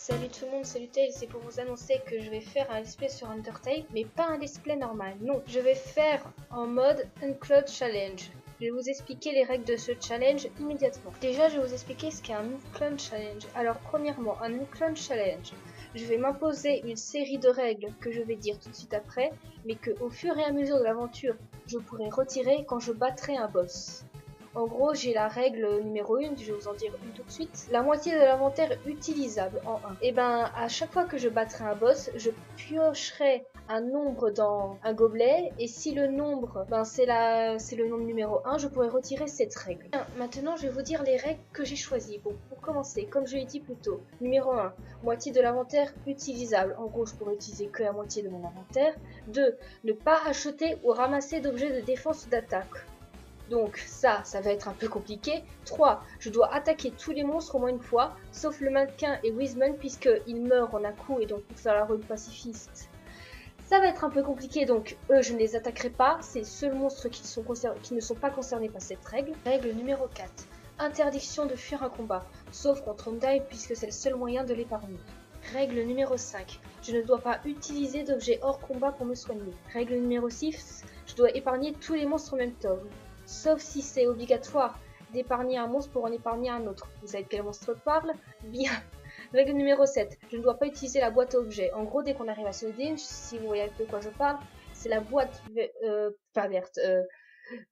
Salut tout le monde, salut Tail, c'est pour vous annoncer que je vais faire un let's play sur Undertale, mais pas un let's play normal, non. Je vais faire en mode Uncloud Challenge. Je vais vous expliquer les règles de ce challenge immédiatement. Déjà, je vais vous expliquer ce qu'est un Uncloud Challenge. Alors, premièrement, un Uncloud Challenge. Je vais m'imposer une série de règles que je vais dire tout de suite après, mais que au fur et à mesure de l'aventure, je pourrai retirer quand je battrai un boss. En gros, j'ai la règle numéro 1, je vais vous en dire une tout de suite. La moitié de l'inventaire utilisable en 1. Et ben, à chaque fois que je battrai un boss, je piocherai un nombre dans un gobelet. Et si le nombre, c'est le nombre numéro 1, je pourrai retirer cette règle. Bien, maintenant, je vais vous dire les règles que j'ai choisies. Bon, pour commencer, comme je l'ai dit plus tôt. Numéro 1, moitié de l'inventaire utilisable. En gros, je pourrais utiliser que la moitié de mon inventaire. 2, ne pas acheter ou ramasser d'objets de défense ou d'attaque. Donc ça va être un peu compliqué. 3. Je dois attaquer tous les monstres au moins une fois, sauf le mannequin et Wiseman puisqu'ils meurent en un coup et donc pour faire la rune pacifiste. Ça va être un peu compliqué, donc eux je ne les attaquerai pas. C'est les seuls monstres qui ne sont pas concernés par cette règle. Règle numéro 4. Interdiction de fuir un combat, sauf contre Undyne puisque c'est le seul moyen de l'épargner. Règle numéro 5. Je ne dois pas utiliser d'objets hors combat pour me soigner. Règle numéro 6. Je dois épargner tous les monstres en même temps. Sauf si c'est obligatoire d'épargner un monstre pour en épargner un autre. Vous savez de quel monstre je parle? Bien. Règle numéro 7. Je ne dois pas utiliser la boîte à objets. En gros, dès qu'on arrive à ce dinge, si vous voyez de quoi je parle, c'est la boîte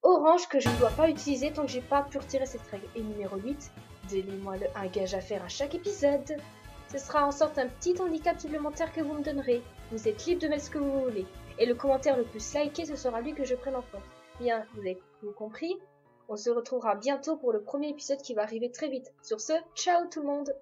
orange que je ne dois pas utiliser tant que j'ai pas pu retirer cette règle. Et numéro 8. Donnez-moi un gage à faire à chaque épisode. Ce sera en sorte un petit handicap supplémentaire que vous me donnerez. Vous êtes libre de mettre ce que vous voulez. Et le commentaire le plus liké, ce sera lui que je prenne en compte. Bien, vous avez tout compris. On se retrouvera bientôt pour le premier épisode qui va arriver très vite. Sur ce, ciao tout le monde!